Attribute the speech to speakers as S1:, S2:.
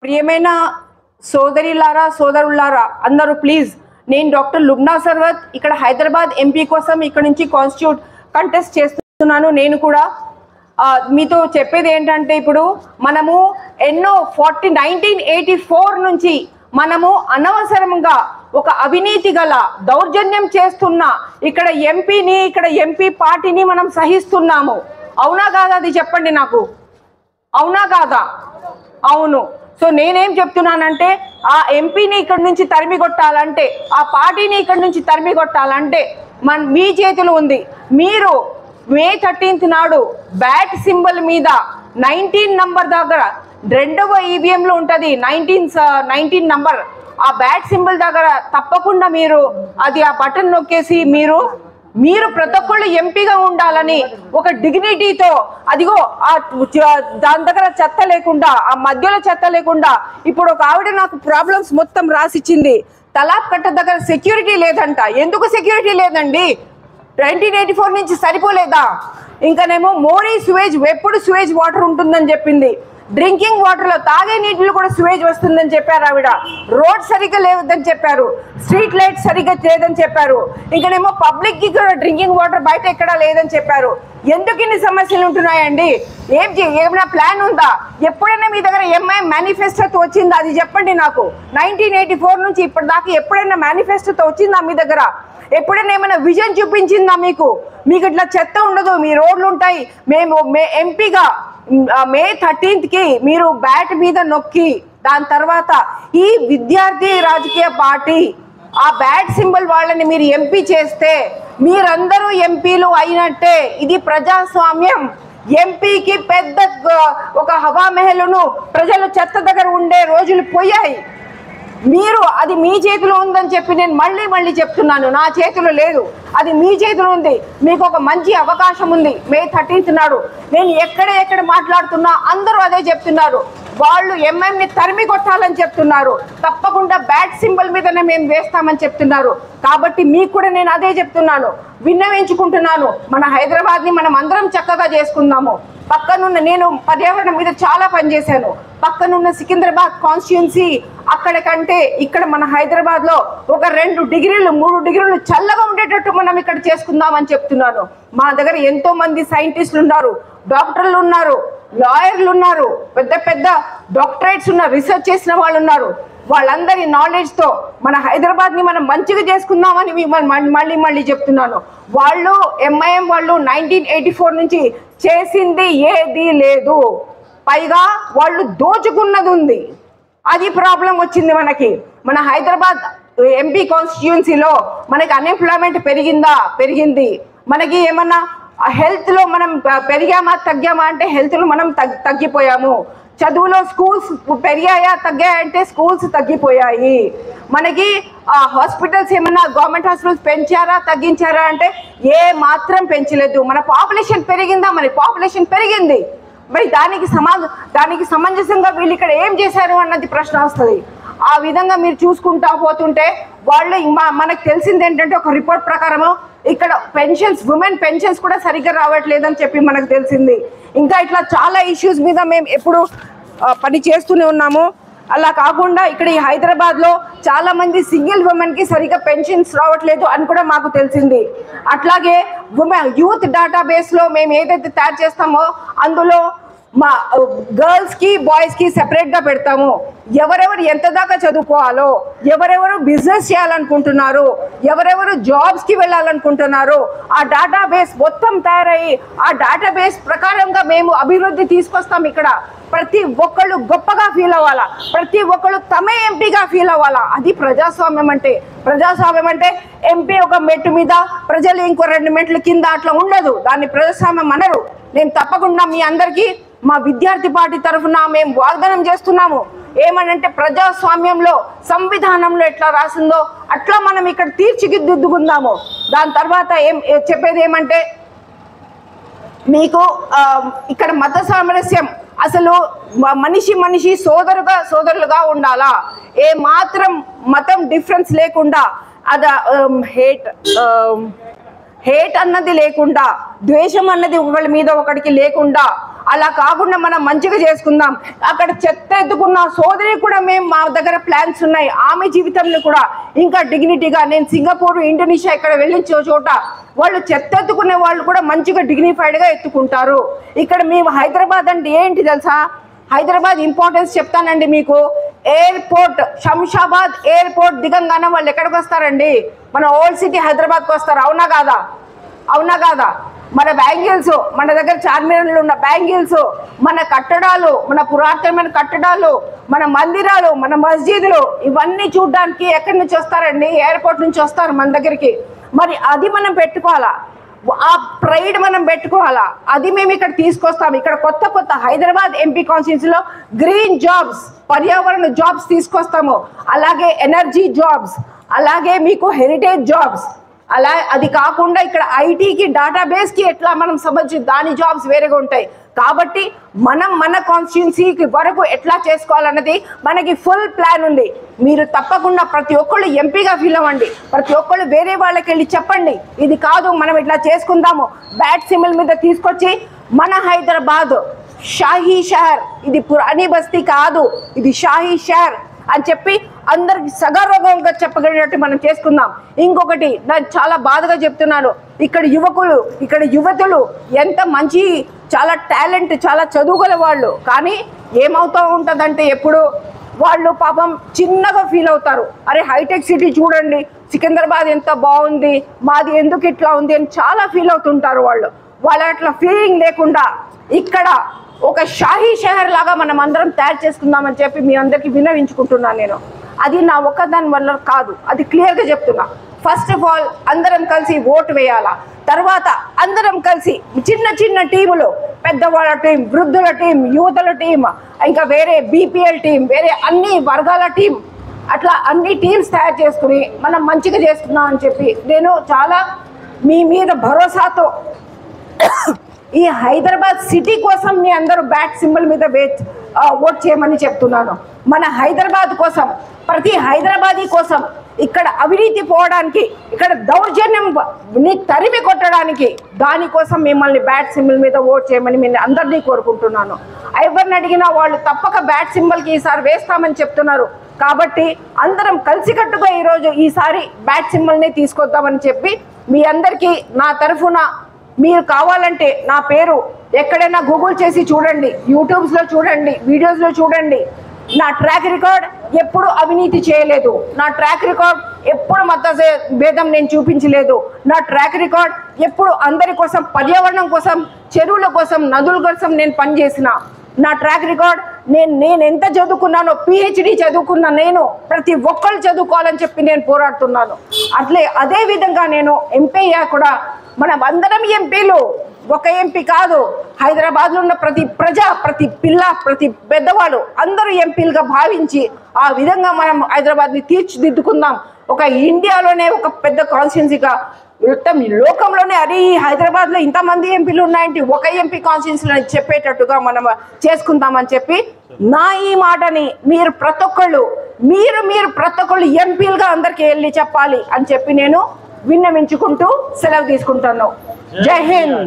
S1: ప్రియమైన సోదరిలారా సోదరులారా అందరూ ప్లీజ్, నేను డాక్టర్ లుబ్నా సర్వత్ ఇక్కడ హైదరాబాద్ ఎంపీ కోసం ఇక్కడ నుంచి కాన్స్టిట్యూట్ కంటెస్ట్ చేస్తున్నాను. నేను కూడా మీతో చెప్పేది ఏంటంటే, ఇప్పుడు మనము ఎన్నో 1984 నుంచి మనము అనవసరంగా ఒక అవినీతి గల దౌర్జన్యం చేస్తున్న ఇక్కడ ఎంపీని, ఇక్కడ ఎంపీ పార్టీని మనం సహిస్తున్నాము. అవునా కాదా? అది చెప్పండి నాకు, అవునా కాదా? అవును. సో నేనేం చెప్తున్నానంటే, ఆ ఎంపీని ఇక్కడ నుంచి తరిమి కొట్టాలంటే, ఆ పార్టీని ఇక్కడ నుంచి తరిమి కొట్టాలంటే మీ చేతులు ఉంది. మీరు May 13th నాడు బ్యాట్ సింబల్ మీద 19 నంబర్ దగ్గర రెండవ ఈవీఎంలో ఉంటుంది 19 నంబర్, ఆ బ్యాట్ సింబల్ దగ్గర తప్పకుండా మీరు అది ఆ బటన్ నొక్కేసి మీరు ప్రతి ఒక్కళ్ళు ఎంపీగా ఉండాలని ఒక డిగ్నిటీతో, అదిగో దాని దగ్గర చెత్త లేకుండా, ఆ మధ్యలో చెత్త లేకుండా. ఇప్పుడు ఒక ఆవిడ నాకు ప్రాబ్లమ్స్ మొత్తం రాసిచ్చింది. తలాబ్ కట్ట దగ్గర సెక్యూరిటీ లేదంట. ఎందుకు సెక్యూరిటీ లేదండి? 1984 నుంచి సరిపోలేదా? ఇంకానేమో మోరీ సువేజ్, ఎప్పుడు సువేజ్ వాటర్ ఉంటుందని చెప్పింది. డ్రింకింగ్ వాటర్లో, తాగే నీటిలో కూడా సువేజ్ వస్తుందని చెప్పారు ఆవిడ. రోడ్ సరిగ్గా లేదని చెప్పారు, స్ట్రీట్ లైట్ సరిగ్గా లేదని చెప్పారు. ఇంకనేమో పబ్లిక్కి కూడా డ్రింకింగ్ వాటర్ బయట ఎక్కడా లేదని చెప్పారు. ఎందుకు ఇన్ని సమస్యలు ఉంటున్నాయండి? ఏమైనా ప్లాన్ ఉందా? ఎప్పుడైనా మీ దగ్గర ఎంఐ మేనిఫెస్టోతో వచ్చిందా? అది చెప్పండి నాకు. 1984 నుంచి ఇప్పటిదాకా ఎప్పుడైనా మేనిఫెస్టోతో వచ్చిందా మీ దగ్గర? ఎప్పుడైనా ఏమైనా విజన్ చూపించిందా మీకు? మీకు ఇట్లా చెత్త ఉండదు, మీ రోడ్లు ఉంటాయి. మేము ఎంపీగా May 13th మీరు బ్యాట్ మీద నొక్కి, దాని తర్వాత ఈ విద్యార్థి రాజకీయ పార్టీ ఆ బ్యాట్ సింబల్ వాళ్ళని మీరు ఎంపీ చేస్తే మీరందరూ ఎంపీలు అయినట్టే. ఇది ప్రజాస్వామ్యం. ఎంపీకి పెద్ద ఒక హవా మెహలును ప్రజలు చెత్త దగ్గర ఉండే రోజులు పోయాయి. మీరు అది మీ చేతిలో ఉందని చెప్పి నేను మళ్ళీ చెప్తున్నాను. నా చేతిలో లేదు, అది మీ చేతిలో ఉంది. మీకు ఒక మంచి అవకాశం ఉంది. May 13th నాడు నేను ఎక్కడ మాట్లాడుతున్నా అందరూ అదే చెప్తున్నారు. వాళ్ళు ఎంఐని తరిమి కొట్టాలని చెప్తున్నారు. తప్పకుండా బ్యాట్ సింబల్ మీదనే మేము వేస్తామని చెప్తున్నారు. కాబట్టి మీకు కూడా నేను అదే చెప్తున్నాను, విన్నవించుకుంటున్నాను. మన హైదరాబాద్ని మనం అందరం చక్కగా చేసుకుందాము. పక్కనున్న, నేను పర్యావరణం మీద చాలా పనిచేశాను. పక్కనున్న సికింద్రాబాద్ కాన్స్టిట్యున్సీ అక్కడ కంటే ఇక్కడ మన హైదరాబాద్లో ఒక 2 డిగ్రీలు 3 డిగ్రీలు చల్లగా ఉండేటట్టు మనం ఇక్కడ చేసుకుందామని చెప్తున్నాను. మా దగ్గర ఎంతో మంది సైంటిస్టులు ఉన్నారు, డాక్టర్లు ఉన్నారు, లాయర్లు ఉన్నారు, పెద్ద డాక్టరేట్స్ ఉన్న రీసెర్చ్ చేసిన వాళ్ళు ఉన్నారు. వాళ్ళందరి నాలెడ్జ్తో మన హైదరాబాద్ని మనం మంచిగా చేసుకుందామని మళ్ళీ చెప్తున్నాను. వాళ్ళు ఎంఐఎం వాళ్ళు 1984 నుంచి చేసింది ఏదీ లేదు. పైగా వాళ్ళు దోచుకున్నది ఉంది. అది ప్రాబ్లం వచ్చింది మనకి. మన హైదరాబాద్ ఎంపీ కాన్స్టిట్యుయెన్సీలో మనకి అన్ఎంప్లాయ్మెంట్ పెరిగింది. మనకి ఏమన్నా హెల్త్లో మనం పెరిగామా తగ్గామా అంటే హెల్త్లో మనం తగ్గిపోయాము. చదువులో స్కూల్స్ పెరిగాయా తగ్గాయంటే స్కూల్స్ తగ్గిపోయాయి. మనకి హాస్పిటల్స్ ఏమన్నా గవర్నమెంట్ హాస్పిటల్స్ పెంచారా తగ్గించారా అంటే ఏ మాత్రం పెంచలేదు. మన పాపులేషన్ పెరిగిందా? మన పాపులేషన్ పెరిగింది. మరి దానికి సమంజసంగా వీళ్ళు ఇక్కడ ఏం చేశారు అన్నది ప్రశ్న వస్తుంది. ఆ విధంగా మీరు చూసుకుంటా పోతుంటే వాళ్ళు మనకు తెలిసింది ఏంటంటే, ఒక రిపోర్ట్ ప్రకారము ఇక్కడ పెన్షన్స్, ఉమెన్ పెన్షన్స్ కూడా సరిగ్గా రావట్లేదని చెప్పి మనకు తెలిసింది. ఇంకా ఇట్లా చాలా ఇష్యూస్ మీద మేము ఎప్పుడు పని చేస్తూనే ఉన్నాము. అలా కాకుండా ఇక్కడ ఈ హైదరాబాద్లో చాలా మంది సింగిల్ ఉమెన్కి సరిగ్గా పెన్షన్స్ రావట్లేదు అని కూడా మాకు తెలిసింది. అట్లాగే యూత్ డేటాబేస్లో మేము ఏదైతే తయారు చేస్తామో అందులో మా గర్ల్స్కి బాయ్స్కి సెపరేట్గా పెడతాము. ఎవరెవరు ఎంత దాకా చదువుకోవాలో, ఎవరెవరు బిజినెస్ చేయాలనుకుంటున్నారు, ఎవరెవరు జాబ్స్కి వెళ్ళాలనుకుంటున్నారు, ఆ డేటాబేస్ మొత్తం తయారయ్యి ఆ డేటాబేస్ ప్రకారంగా మేము అభివృద్ధి తీసుకొస్తాం. ఇక్కడ ప్రతి ఒక్కళ్ళు గొప్పగా ఫీల్ అవ్వాలా, ప్రతి ఒక్కళ్ళు తమే ఎంపీగా ఫీల్ అవ్వాలా. అది ప్రజాస్వామ్యం అంటే. ప్రజాస్వామ్యం అంటే ఎంపీ ఒక మెట్టు మీద, ప్రజలు ఇంకో 2 మెట్ల కింద అట్లా ఉండదు. దాన్ని ప్రజాస్వామ్యం అనరు. నేను తప్పకుండా మీ అందరికీ మా విద్యార్థి పార్టీ తరఫున మేము వాగ్దానం చేస్తున్నాము. ఏమనంటే, ప్రజాస్వామ్యంలో సంవిధానంలో ఎట్లా రాసిందో అట్లా మనం ఇక్కడ తీర్చిదిద్దుకుందాము. దాని తర్వాత చెప్పేది ఏమంటే, మీకు ఇక్కడ మత సామరస్యం, అసలు మనిషి సోదరులుగా ఉండాలా. ఏ మాత్రం మతం డిఫరెన్స్ లేకుండా, హేట్ అన్నది లేకుండా, ద్వేషం అన్నది ఒకళ్ళ మీద ఒకడికి లేకుండా అలా కాకుండా మనం మంచిగా చేసుకుందాం. అక్కడ చెత్త ఎత్తుకున్న సోదరి కూడా మేము మా దగ్గర ప్లాన్స్ ఉన్నాయి. ఆమె జీవితంలో కూడా ఇంకా డిగ్నిటీగా, నేను సింగపూర్, ఇండోనేషియా ఇక్కడ వెళ్ళిన చోట వాళ్ళు చెత్త ఎత్తుకునే వాళ్ళు కూడా మంచిగా డిగ్నిఫైడ్గా ఎత్తుకుంటారు. ఇక్కడ మేము హైదరాబాద్ అంటే ఏంటి తెలుసా? హైదరాబాద్ ఇంపార్టెన్స్ చెప్తానండి మీకు. ఎయిర్పోర్ట్, శంషాబాద్ ఎయిర్పోర్ట్ దిగంగానే వాళ్ళు ఎక్కడికి వస్తారండి? మన ఓల్డ్ సిటీ హైదరాబాద్కి వస్తారు. అవునా కాదా? అవునా కాదా? మన బ్యాంగిల్స్, మన దగ్గర చార్మినార్లో ఉన్న బ్యాంగిల్స్, మన కట్టడాలు, మన పురాతనమైన కట్టడాలు, మన మందిరాలు, మన మస్జిదులు, ఇవన్నీ చూడడానికి ఎక్కడి నుంచి వస్తారండి? ఎయిర్పోర్ట్ నుంచి వస్తారు మన దగ్గరికి. మరి అది మనం పెట్టుకోవాలా, ఆ ప్రైడ్ మనం పెట్టుకోవాలా. అది మేము ఇక్కడ తీసుకొస్తాం. ఇక్కడ కొత్త కొత్త హైదరాబాద్ ఎంపీ కాన్స్టిట్యూన్సీలో గ్రీన్ జాబ్స్, పర్యావరణ జాబ్స్ తీసుకొస్తాము. అలాగే ఎనర్జీ జాబ్స్, అలాగే మీకు హెరిటేజ్ జాబ్స్, అలా అది కాకుండా ఇక్కడ ఐటీకి, డేటాబేస్కి ఎట్లా మనం సంబంధించి దాని జాబ్స్ వేరేగా ఉంటాయి. కాబట్టి మనం మన కాన్స్టిట్యున్సీకి వరకు ఎట్లా చేసుకోవాలన్నది మనకి ఫుల్ ప్లాన్ ఉంది. మీరు తప్పకుండా ప్రతి ఒక్కళ్ళు ఎంపీగా ఫీల్ అవ్వండి. ప్రతి ఒక్కళ్ళు వేరే వాళ్ళకి వెళ్ళి చెప్పండి, ఇది కాదు మనం ఇట్లా చేసుకుందాము. బ్యాట్ సింబల్ మీద తీసుకొచ్చి మన హైదరాబాద్ షాహీ షహర్, ఇది పురాణి బస్తీ కాదు, ఇది షాహీ షహర్ అని చెప్పి అందరికి సగర్వంగా చెప్పగలిగినట్టు మనం చేసుకుందాం. ఇంకొకటి నాకు చాలా బాధగా చెప్తున్నాను, ఇక్కడ యువకులు, ఇక్కడ యువతులు ఎంత మంచి, చాలా టాలెంట్, చాలా చదువుగల వాళ్ళు, కానీ ఏమవుతూ ఉంటుందంటే ఎప్పుడు వాళ్ళు పాపం చిన్నగా ఫీల్ అవుతారు. అరే హైటెక్ సిటీ చూడండి, సికింద్రాబాద్ ఎంత బాగుంది, మాది ఎందుకు ఇట్లా ఉంది అని చాలా ఫీల్ అవుతుంటారు వాళ్ళు. వాళ్ళ అట్లా ఫీలింగ్ లేకుండా ఇక్కడ ఒక షాహీ షహర్ లాగా మనం అందరం తయారు చేసుకుందామని చెప్పి మీ అందరికీ విన్నవించుకుంటున్నాను నేను. అది నా ఒక్కదాని వల్ల కాదు, అది క్లియర్గా చెప్తున్నా. ఫస్ట్ ఆఫ్ ఆల్ అందరం కలిసి ఓటు వేయాలా. తర్వాత అందరం కలిసి చిన్న చిన్న టీములు, పెద్దవాళ్ళ టీం, వృద్ధుల టీం, యువతల టీం, ఇంకా వేరే బీపీఎల్ టీం, వేరే అన్ని వర్గాల టీం, అట్లా అన్ని టీమ్స్ తయారు చేసుకుని మనం మంచిగా చేస్తున్నాం అని చెప్పి నేను చాలా మీ మీద భరోసాతో ఈ హైదరాబాద్ సిటీ కోసం మీ అందరూ బ్యాట్ సింబల్ మీద ఓట్ చేయమని చెప్తున్నాను. మన హైదరాబాద్ కోసం, ప్రతి హైదరాబాదీ కోసం, ఇక్కడ అవినీతి పోవడానికి, ఇక్కడ దౌర్జన్యంని తరిమి కొట్టడానికి, దానికోసం మిమ్మల్ని బ్యాట్ సింబల్ మీద ఓట్ చేయమని నేను అందరినీ కోరుకుంటున్నాను. ఎవరిని అడిగినా వాళ్ళు తప్పక బ్యాట్ సింబల్కి ఈసారి వేస్తామని చెప్తున్నారు. కాబట్టి అందరం కలిసికట్టుగా ఈసారి బ్యాట్ సింబల్ని తీసుకొద్దామని చెప్పి మీ అందరికీ నా తరఫున, మీరు కావాలంటే నా పేరు ఎక్కడైనా గూగుల్ చేసి చూడండి, యూట్యూబ్స్లో చూడండి, వీడియోస్లో చూడండి. నా ట్రాక్ రికార్డ్ ఎప్పుడు అవినీతి చేయలేదు, నా ట్రాక్ రికార్డ్ ఎప్పుడు మత భేదం నేను చూపించలేదు, నా ట్రాక్ రికార్డ్ ఎప్పుడు అందరి కోసం, పర్యావరణం కోసం, చెరువుల కోసం, నదుల కోసం నేను పనిచేసిన. నా ట్రాక్ రికార్డ్ నేను ఎంత చదువుకున్నానో, PhD చదువుకున్నా నేను, ప్రతి ఒక్కళ్ళు చదువుకోవాలని చెప్పి నేను పోరాడుతున్నాను. అదే విధంగా నేను ఎంపీ కూడా, మనం అందరం ఎంపీలు, ఒక ఎంపీ కాదు, హైదరాబాద్లో ఉన్న ప్రతి ప్రజ, ప్రతి పిల్ల, ప్రతి పెద్దవాళ్ళు అందరూ ఎంపీలుగా భావించి ఆ విధంగా మనం హైదరాబాద్ని తీర్చిదిద్దుకుందాం. ఒక ఇండియాలోనే ఒక పెద్ద కాన్స్టిట్యున్సీగా, మొత్తం లోకంలోనే అరే ఈ హైదరాబాద్లో ఇంతమంది ఎంపీలు ఉన్నాయంటే ఒక ఎంపీ కాన్స్టిట్యున్సీలో చెప్పేటట్టుగా మనం చేసుకుందామని చెప్పి నా ఈ మాటని మీరు ప్రతి ఒక్కళ్ళు ఎంపీలుగా అందరికీ వెళ్ళి చెప్పాలి అని చెప్పి నేను విన్నవించుకుంటూ సెలవు తీసుకుంటాను. జై హింద్.